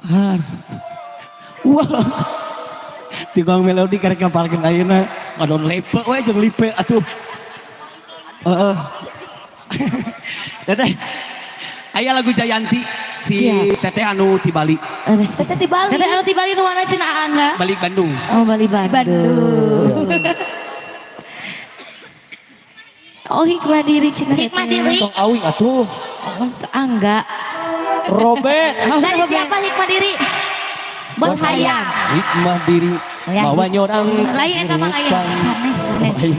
Han. Wah. Tikang melodi karek ngapalkeun ayeuna. Ngadon lepe we jeung lipe atuh. Heeh. Teteh. Aya lagu Jayanti ti Teteh anu ti Bali. Teteh ti Bali. Teteh anu ti Bali nu mana cenah Angga? Bali Bandung. Oh, Bali Bandung. Oh, hikmah diri cenah. Hikmah diri. Tong awing atuh. Oh, Angga. Robet. Dari siapa hikmah diri? Bos Hayam. Hikmah diri. Bawa nyorang. Lain eta mah aya. Sanes.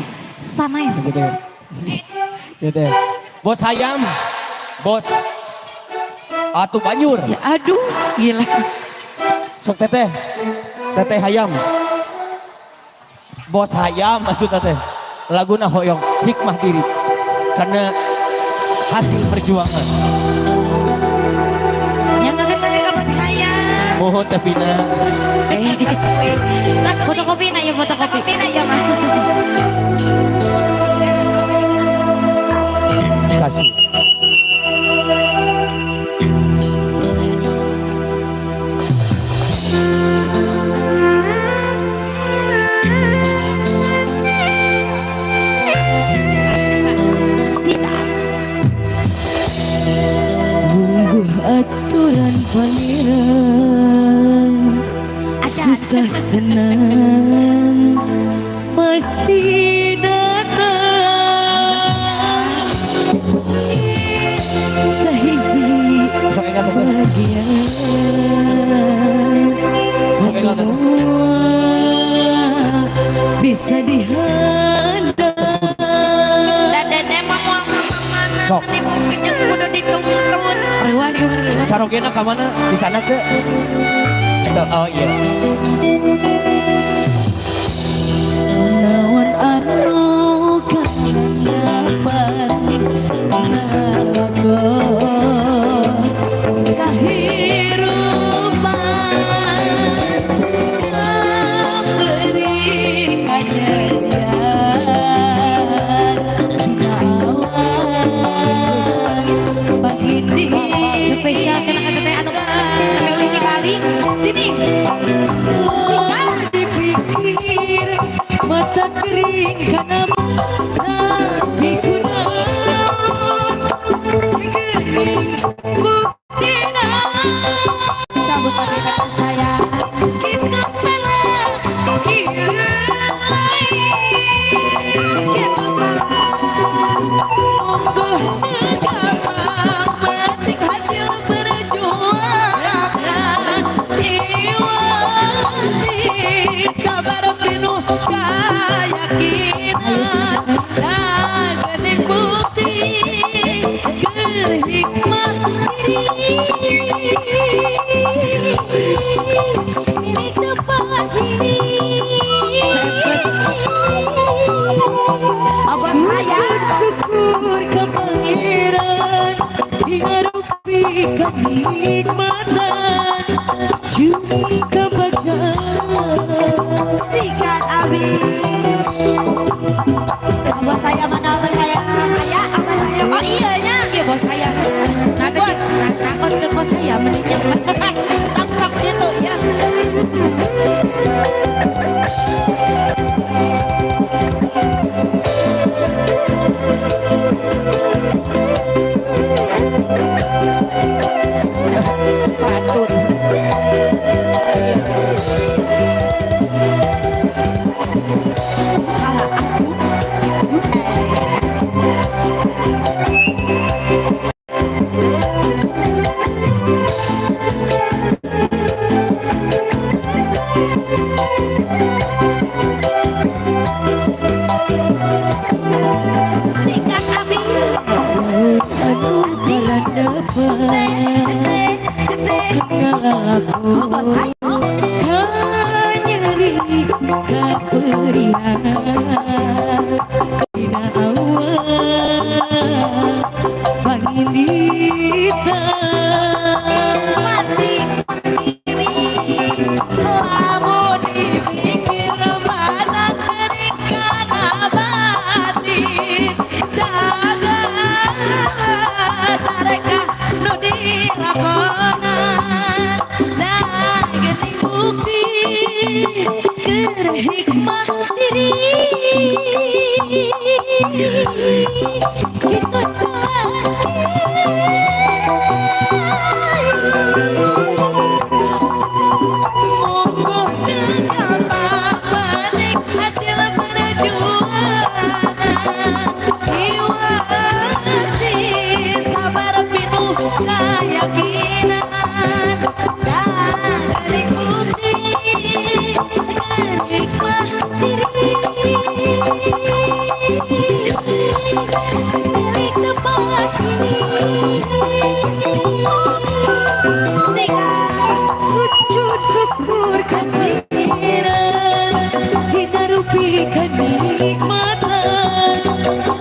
Sanes. Gitu. Gitu. Bos Hayam. Bos. Atuh Banyur. Aduh, gila. Sok Teteh. Teteh Hayam. Bos Hayam maksud Teteh. Laguna hoyong hikmah diri. Karena hasil perjuangan. Yang nggak ke Bos Hayam. Mohon Tevina. Fotokopi na ya, fotokopi na ya mah. Kasih. Aturan pangeran susah senang pasti datang kahiji bagian bisa dihadang Dan emang mau kemana? Sok. Nanti kudu dituntun. Sarogena ke mana? Di sana ke? Oh iya. nawan anu kangdapan nalagon kahirupan kaberi kajadian dina awan pagi di Spesial senang teteh anu ame ulih di Bali. Sini. dipikir mata kering karena tapi kunaon kering buktina Sambut pagi kata saya. kita salah kita salah monggo gampang petik hasil perjuangan iwati sabar penuh keyakinan dan gede bukti kehikmah ini tepat ini Abang saya. syukur ke pangeran hingarupi kenikmatan cumi kebacan Sikat abi. Bos saya mana bos saya? Saya apa saya? Oh iya nya. Iya bos saya. Nanti bos takut ke bos saya mendingnya. Langsung gitu ya. Patut. Sikat abi. anu jalan depan ngalaku kanyeri kaperian dina awan pangilita Masih diri. lamun dipikir mata kering kana batin jaga tarekah nu dilakonan Sujud syukur kasiran Tina rupikan nikmatan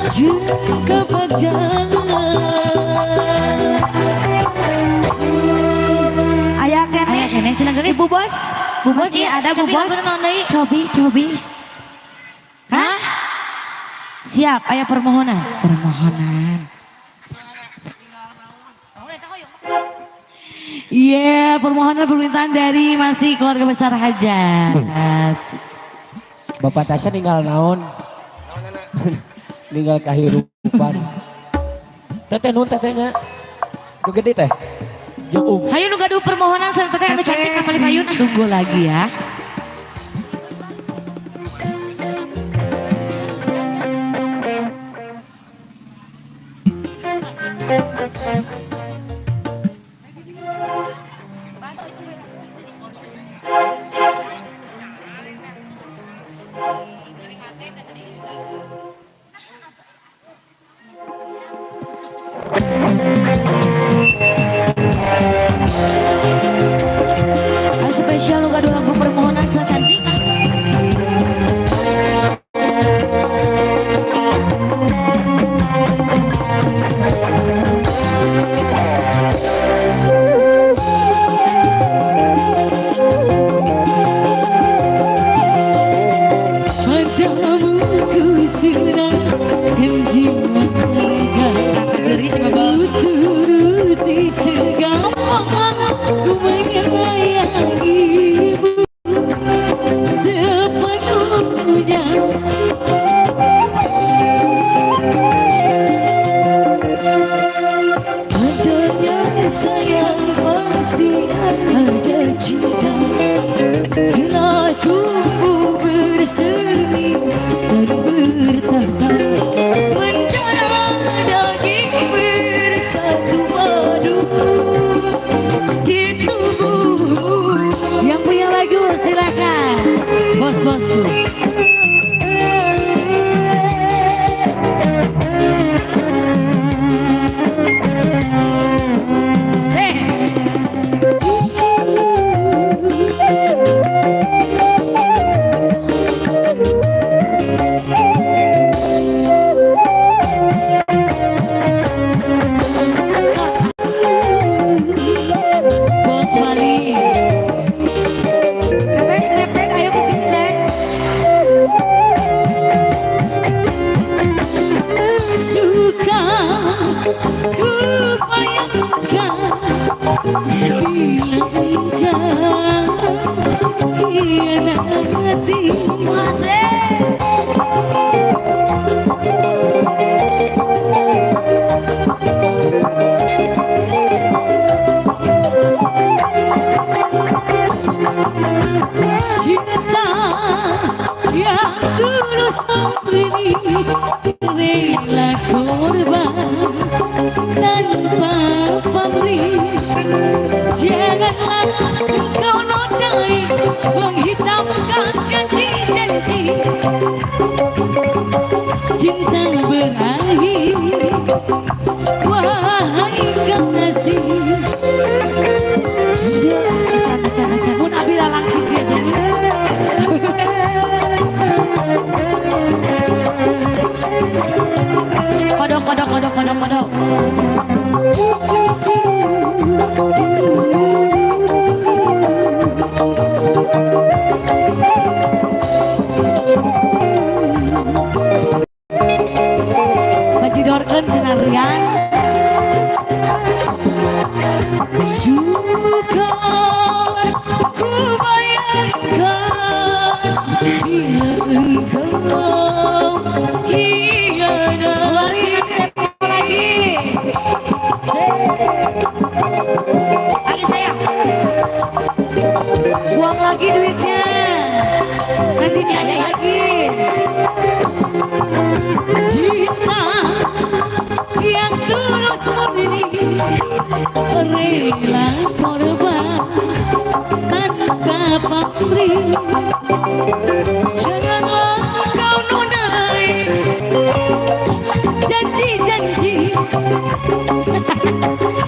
Jengka bajangan Ayah kene silang gelis. Bu Bos Iya ada Bu Bos Cobi Hah? Siap, ayah permohonan. Iya, permohonan permintaan dari masih keluarga besar Hajat. Bapak Tasya ninggal naon? Ninggal kahirupan. Teteh nun tetehnya. Nu gede teh. Jeung Hayu nu gaduh permohonan sareng teh anu cantik kapali payun. Tunggu lagi ya. Spesial lu gaduh lagu permohonan sasantika.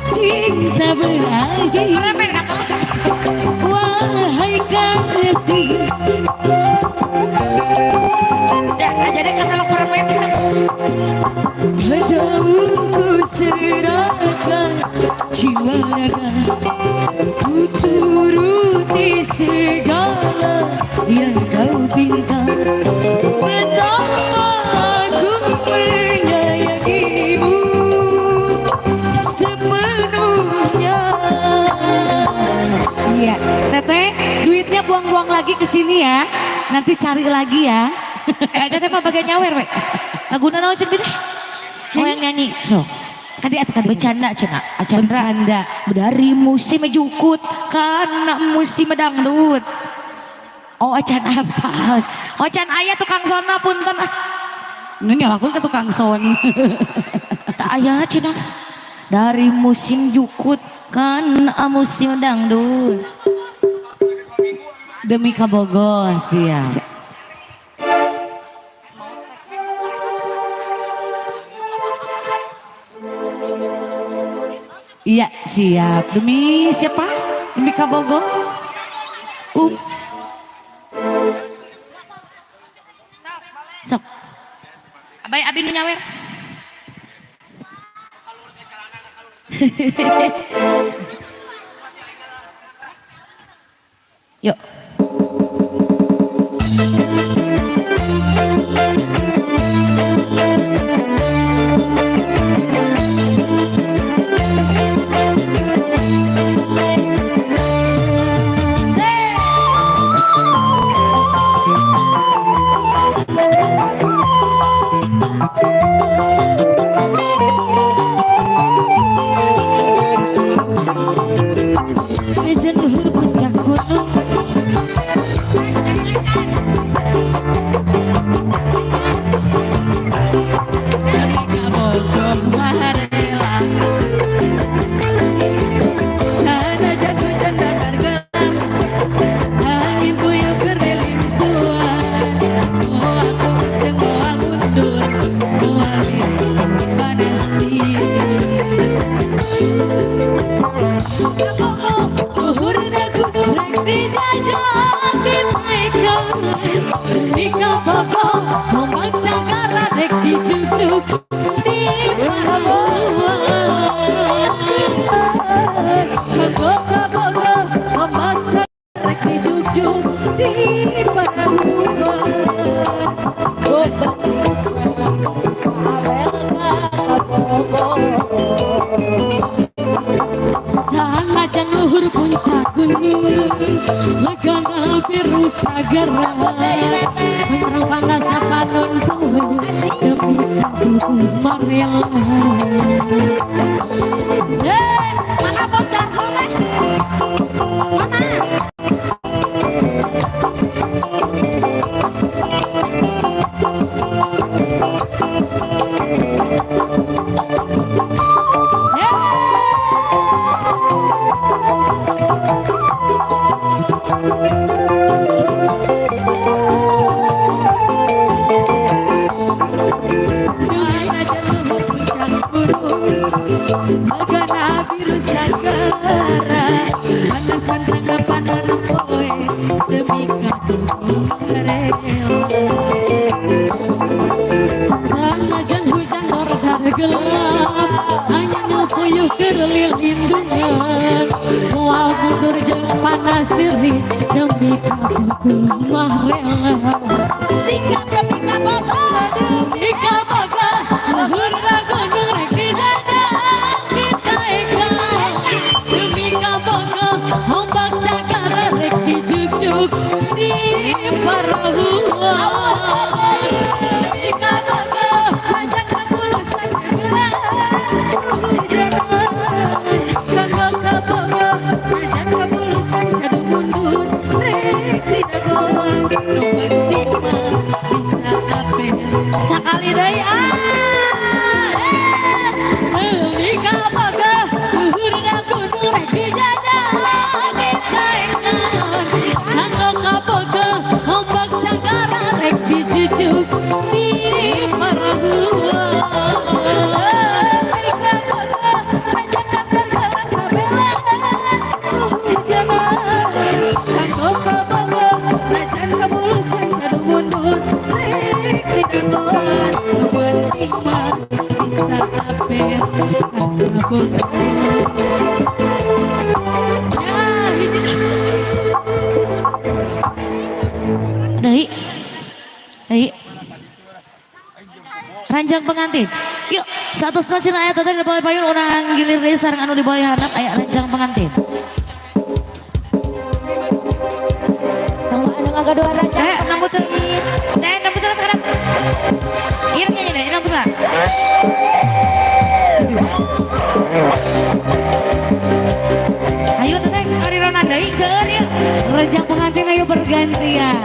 Cinta berakhir Meremen kata wahai kasih. ya aja deh keselak meremen Padamu ku serahkan jiwa raga, ku turuti segala yang kau pinta. Betapa aku menyayangimu sepenuhnya. Iya, Teteh, duitnya buang-buang lagi ke sini ya. Nanti cari lagi ya. Teteh mah bagian nyawer we laguna naon cenah teh mau yang nyanyi so Kadi bercanda cenah Acandra bercanda. dari musim jukut karena musim dangdut oh acan apa oh acan aya tukang sona punten Ini aku ke tukang son. tak aya cenah dari musim jukut karena musim dangdut Demi kabogos ya. Iya siap. Demi siapa? Demi Kabogo. sok abay abi nu nyawer yuk Meja luhur puncak gunung. Sana jatuh janda dan gelap, angin puyuh keriling tuan. Oh aku jenggoal mundur, nuaris panas luhur na gunung dijajah dimaikan di Kabogo ombak sangkara dek dijujuk di Kabogo ombak sangkara dek dijujuk di Sangajan luhur puncak gunung legana biru sagara mengerang panasnya panon kowe demi kabuku marela mana bos darso teh mana Sangajan luhur puncak gunung legana biru sagara panas menterang panon kowe demi kabuku marela Sangajan hujan dor gelap hanya nupuyuh kerlilin dusan mual mundur jeung panas diri demi kabuku mah rela sikat demi Kabogo demi Kabogo luhur na gunung rek dijajah ditaekan demi Kabogo ombak sagara rek dijujuk di parahuan demi Kabogo ajak kapulusan gerak kanggo Kabogo ajak kapulusan jadu mundur rek didagoan romantik mah bisa kabeh sakali deui demi Kabogo luhur na gunung rek dijajah ditaekan kanggo Kabogo ombak sagara rek dijujuk di parahuan Deui. Deui. Ranjang pengantin. Yuk, satusna cenah aya teh di bawah payun urang gilir deui sareng anu di bawah handap aya ranjang pengantin. Sama anu ngagadua ranjang. Nambut nambut sekarang. Ireng nyanyi deh, nambut lah. Ayo teteh, hari ronan deui seueur yuk. Ranjang pengantin ayo bergantian.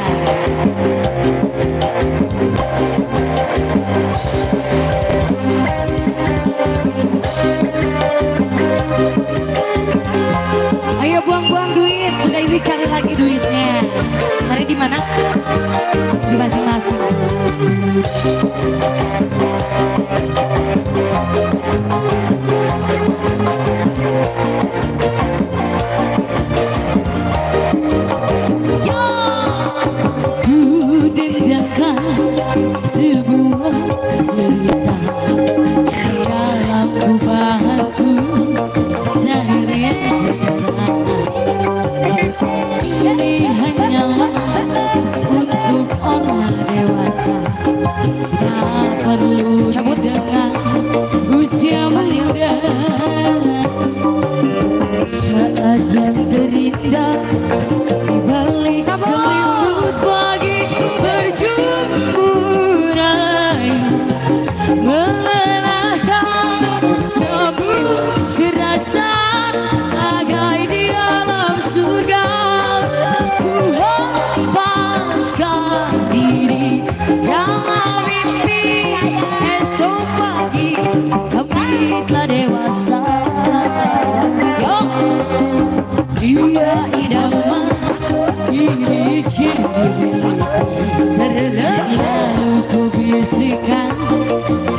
Ayo buang-buang duit, sudah ini cari lagi duitnya. Cari di mana? Di masing-masing. Ku dendamkan sebuah cerita dalam kubahanku seharian ini hanyalah untuk orang dewasa, tak perlu dengan usia muda. Saat yang terindah di balik selimut pagi berjumpa melelahkan, namun serasa bagai di alam surga. Ku hempaskan diri dalam mimpi, esok pagi kami telah dewasa. Dia idaman ini jadi selalu ku bisikan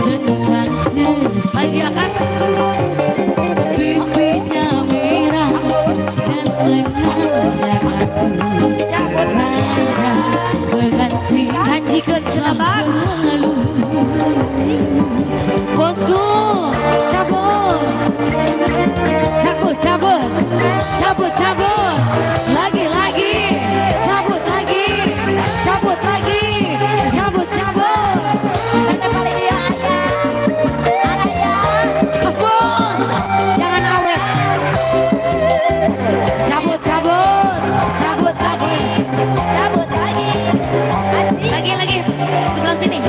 tentang sesuatu. Pipinya merah dan lengannya aku rada berganti ranjikeun senabang bosku. Cabut cabut cabut cabut cabut lagi lagi cabut lagi cabut lagi cabut cabut Ada paling dia ada. Araya. cabut jangan awet cabut cabut cabut lagi Cabut lagi. Asik. lagi sebelah sini.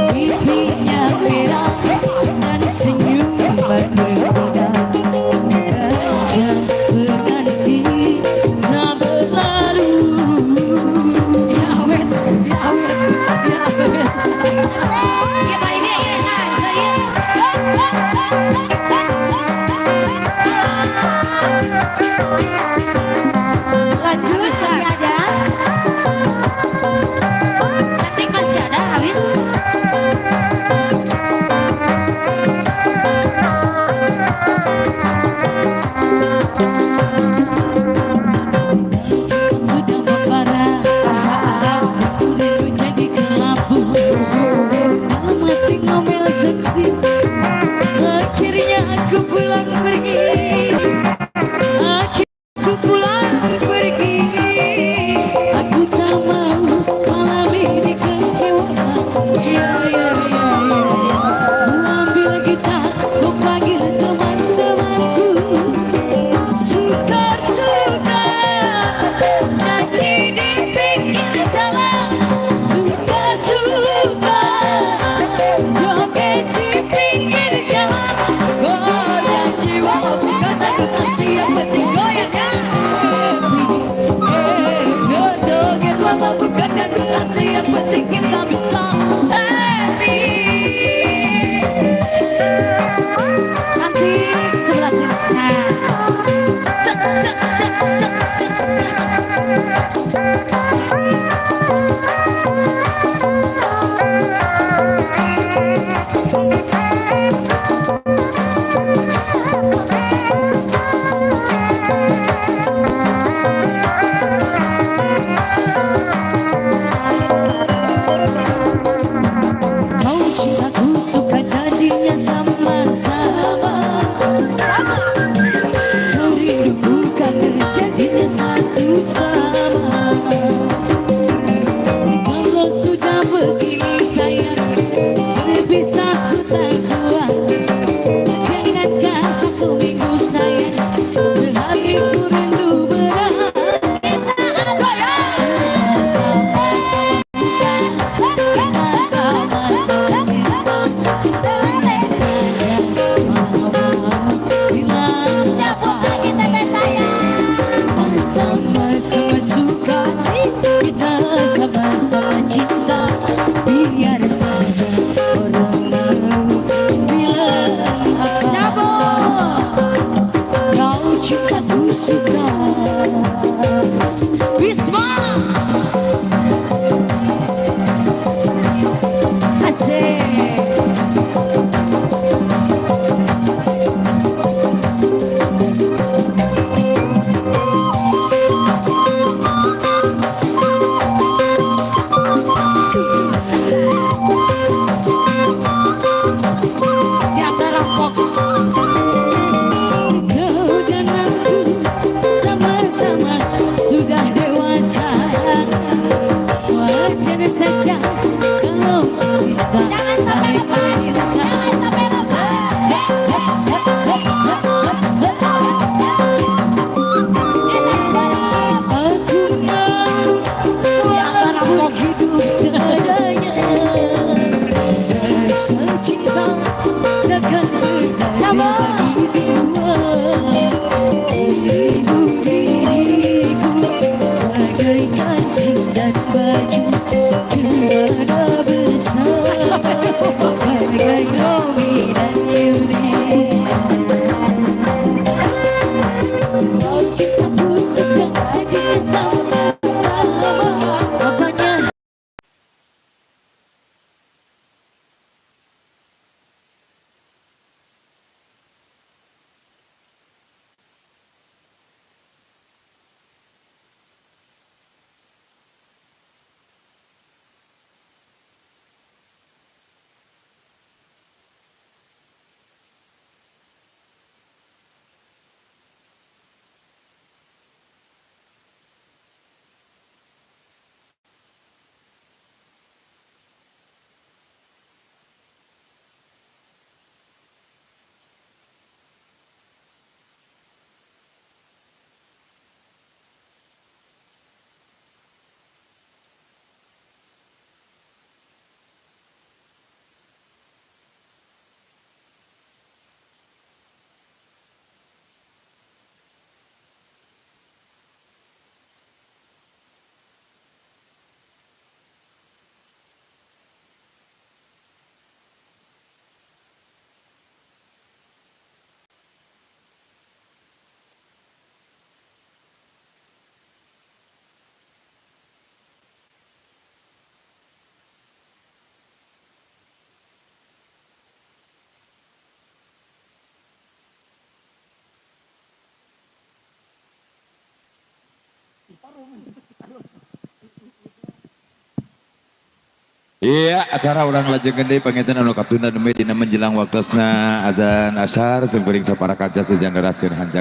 Pipinya merah dan senyuman berbeda. bersama. Kalau sudah begini sayang, berpisah ku tak kuat. Jangankah satu minggu sayang, sehatiku rindu berat. Kita apa ya? Sama-sama suka, kita sama-sama cinta. Biar saja orang tahu bila apa kau cinta ku suka. Bisma asik. Siapa rampok? Kau dan aku sama-sama sudah dewasa. Wajar saja kalau kita saling cinta. Aku mau hidup seadanya. Rasa cinta takkan bagi dua. Diriku bagaikan jin dan baju, tiada bersama bagai Romi dan Yuni. Kau cintaku suka dia sama-sama. Apanya? Iya, acara orang lajeng gede pangetan anu katunda demi dina menjelang waktosna adzan asyar seumpeuring sapara kaca sejandaraskeun hanjak